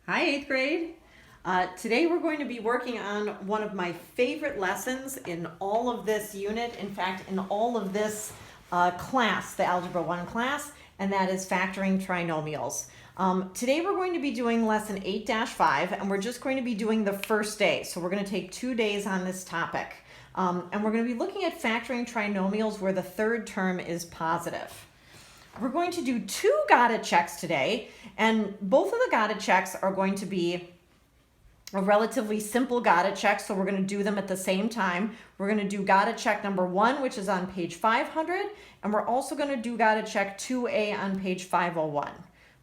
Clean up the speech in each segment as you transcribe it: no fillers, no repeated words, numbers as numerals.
Hi, 8th grade. Today we're going to be working on one of my favorite lessons in all of this unit, in fact, in all of this class, the Algebra 1 class, and that is factoring trinomials. Today we're going to be doing lesson 8-5, and we're just going to be doing the first day. So we're going to take 2 days on this topic. And we're going to be looking at factoring trinomials where the third term is positive. We're going to do 2 gotta checks today, and both of the gotta checks are going to be a relatively simple gotta check, so we're going to do them at the same time. We're going to do gotta check number 1, which is on page 500, and we're also going to do gotta check 2A on page 501.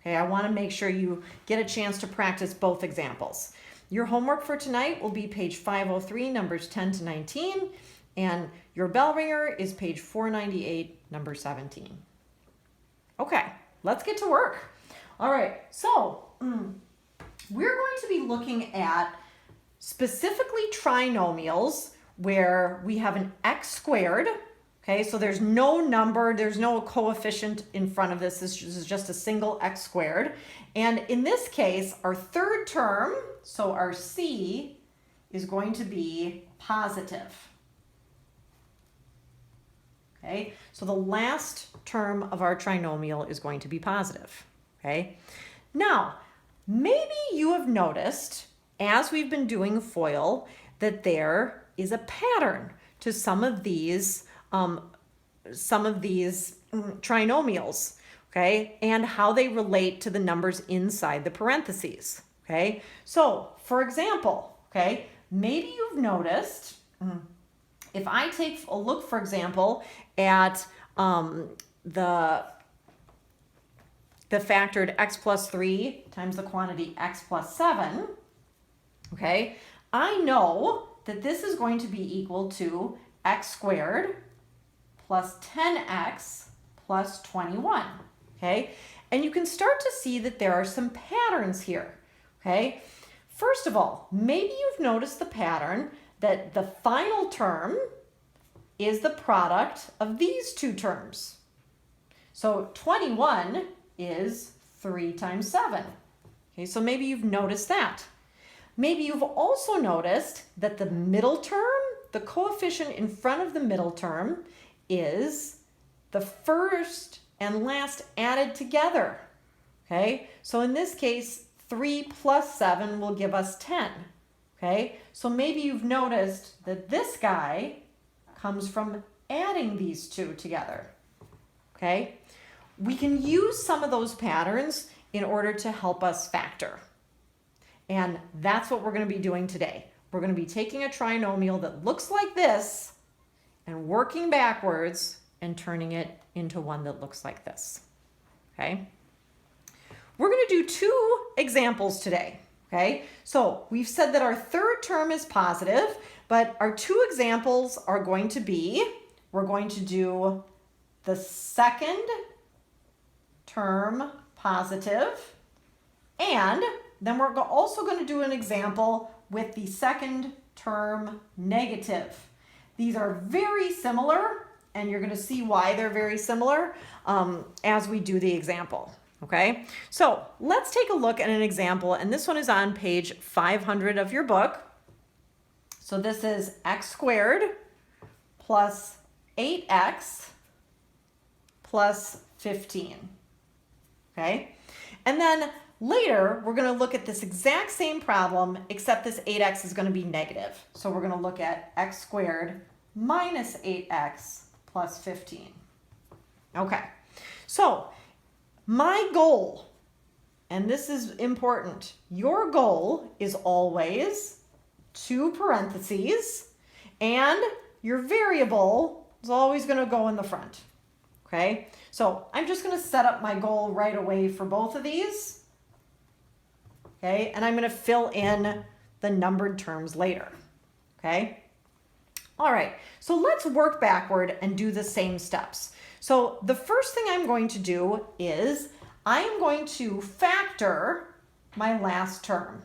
Okay, I want to make sure you get a chance to practice both examples. Your homework for tonight will be page 503, numbers 10 to 19, and your bell ringer is page 498, number 17. Okay, let's get to work. All right, so we're going to be looking at specifically trinomials where we have an x squared. Okay, so there's no number, there's no coefficient in front of this. This is just a single x squared. And in this case, our third term, so our c, is going to be positive. Okay, so the last term of our trinomial is going to be positive. Okay, now maybe you have noticed as we've been doing FOIL that there is a pattern to some of these trinomials, okay, and how they relate to the numbers inside the parentheses. Okay, so for example, okay, maybe you've noticed. If I take a look, for example, at the factored x plus 3 times the quantity x plus 7, okay, I know that this is going to be equal to x squared plus 10x plus 21, okay? And you can start to see that there are some patterns here, okay? First of all, maybe you've noticed the pattern that the final term is the product of these two terms. So 21 is 3 times 7. Okay, so maybe you've noticed that. Maybe you've also noticed that the middle term, the coefficient in front of the middle term, is the first and last added together. Okay, so in this case, 3 plus 7 will give us 10. Okay, so maybe you've noticed that this guy comes from adding these two together. Okay, we can use some of those patterns in order to help us factor. And that's what we're going to be doing today. We're going to be taking a trinomial that looks like this and working backwards and turning it into one that looks like this. Okay, we're going to do 2 examples today. Okay, so we've said that our third term is positive, but our 2 examples are going to be, we're going to do the second term positive, and then we're also going to do an example with the second term negative. These are very similar, and you're going to see why they're very similar as we do the example. Okay, so let's take a look at an example, and this one is on page 500 of your book. So this is x squared plus 8x plus 15. Okay, and then later we're going to look at this exact same problem, except this 8x is going to be negative. So we're going to look at x squared minus 8x plus 15. Okay, so my goal, and this is important, your goal is always 2 parentheses, and your variable is always going to go in the front. Okay, so I'm just going to set up my goal right away for both of these. Okay, and I'm going to fill in the numbered terms later. Okay, all right, so let's work backward and do the same steps. So the first thing I'm going to do is I am going to factor my last term.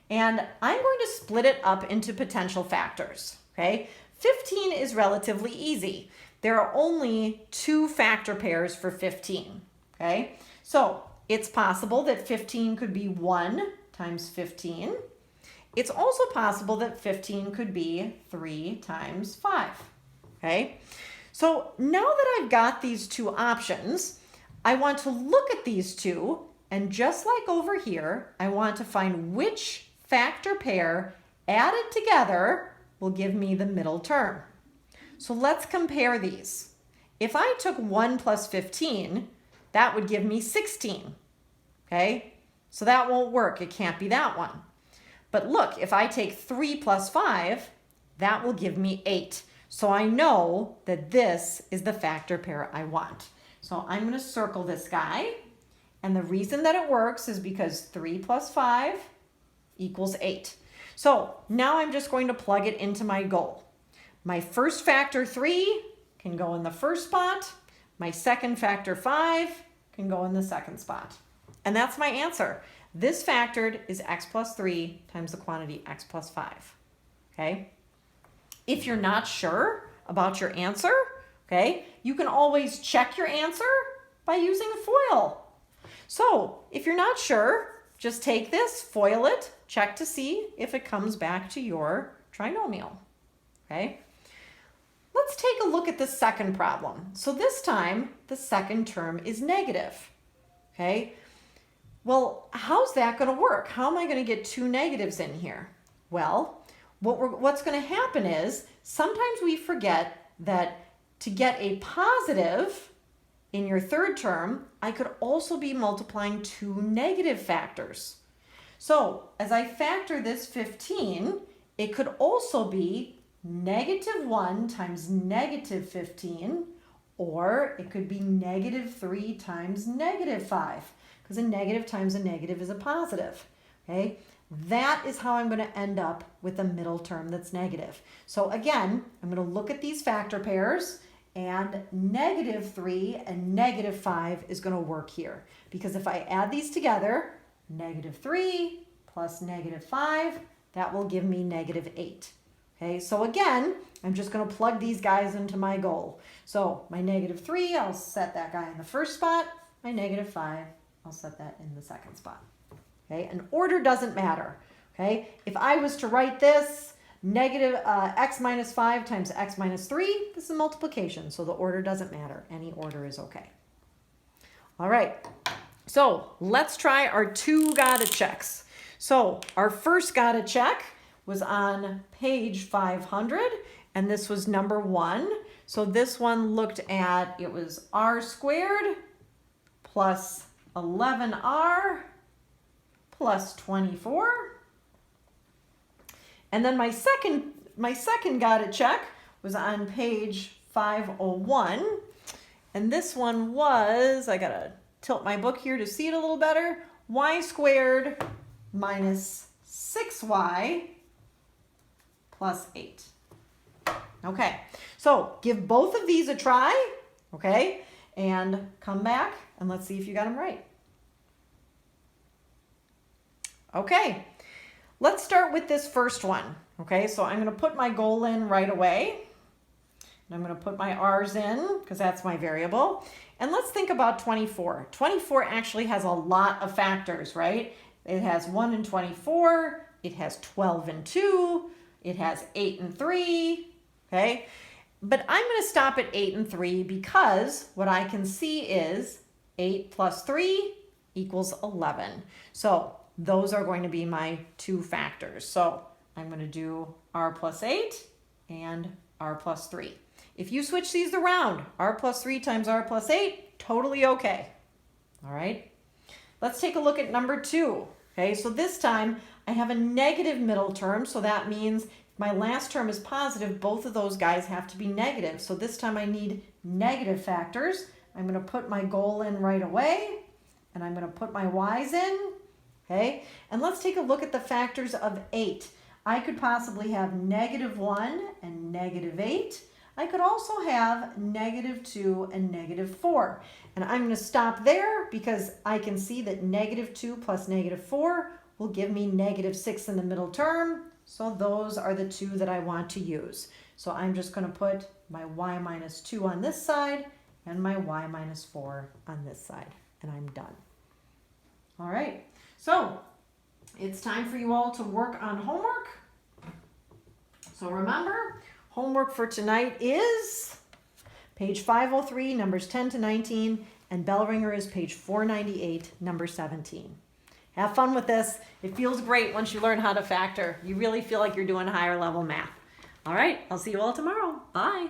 And I'm going to split it up into potential factors, okay? 15 is relatively easy. There are only 2 factor pairs for 15, okay? So it's possible that 15 could be 1 times 15. It's also possible that 15 could be 3 times 5, okay? So now that I've got these two options, I want to look at these two, and just like over here, I want to find which factor pair added together will give me the middle term. So let's compare these. If I took 1 plus 15, that would give me 16, okay? So that won't work, it can't be that one. But look, if I take 3 plus 5, that will give me 8. So I know that this is the factor pair I want. So I'm going to circle this guy. And the reason that it works is because 3 plus 5 equals 8. So now I'm just going to plug it into my goal. My first factor 3 can go in the first spot. My second factor 5 can go in the second spot. And that's my answer. This factored is x plus 3 times the quantity x plus 5, okay? If you're not sure about your answer, okay, you can always check your answer by using a FOIL. So if you're not sure, just take this, FOIL it, check to see if it comes back to your trinomial, okay? Let's take a look at the second problem. So this time, the second term is negative, okay? Well, how's that going to work? How am I going to get two negatives in here? Well, what's going to happen is sometimes we forget that to get a positive in your third term, I could also be multiplying two negative factors. So as I factor this 15, it could also be negative 1 times negative 15, or it could be negative 3 times negative 5. Because a negative times a negative is a positive, okay? That is how I'm going to end up with a middle term that's negative. So again, I'm going to look at these factor pairs, and negative 3 and negative 5 is going to work here. Because if I add these together, negative 3 plus negative 5, that will give me negative 8. Okay, so again, I'm just going to plug these guys into my goal. So my negative 3, I'll set that guy in the first spot. My negative 5, I'll set that in the second spot. Okay, and order doesn't matter. Okay, if I was to write this negative x minus 5 times x minus 3, this is multiplication, so the order doesn't matter. Any order is okay. All right, so let's try our two gotta checks. So our first gotta check was on page 500, and this was number 1. So this one looked at, it was r squared plus 11r plus 24. And then my second gotta check was on page 501. And this one was, I gotta tilt my book here to see it a little better, y squared minus 6y plus 8. Okay, so give both of these a try, okay, and come back and let's see if you got them right. Okay, let's start with this first one. Okay, so I'm going to put my goal in right away. And I'm going to put my r's in because that's my variable. And let's think about 24. 24 actually has a lot of factors, right? It has 1 and 24. It has 12 and 2. It has 8 and 3. Okay, but I'm going to stop at 8 and 3 because what I can see is 8 plus 3 equals 11. So those are going to be my two factors. So I'm going to do r plus 8 and r plus 3. If you switch these around, r plus 3 times r plus 8, totally okay. All right. Let's take a look at number 2. Okay, so this time I have a negative middle term, so that means if my last term is positive, both of those guys have to be negative. So this time I need negative factors. I'm going to put my goal in right away, and I'm going to put my y's in. Okay, and let's take a look at the factors of 8. I could possibly have negative 1 and negative 8. I could also have negative 2 and negative 4. And I'm going to stop there because I can see that negative 2 plus negative 4 will give me negative 6 in the middle term. So those are the two that I want to use. So I'm just going to put my y minus 2 on this side and my y minus 4 on this side. And I'm done. All right, so it's time for you all to work on homework. So remember, homework for tonight is page 503, numbers 10 to 19, and bell ringer is page 498, number 17. Have fun with this. It feels great once you learn how to factor. You really feel like you're doing higher level math. All right, I'll see you all tomorrow. Bye.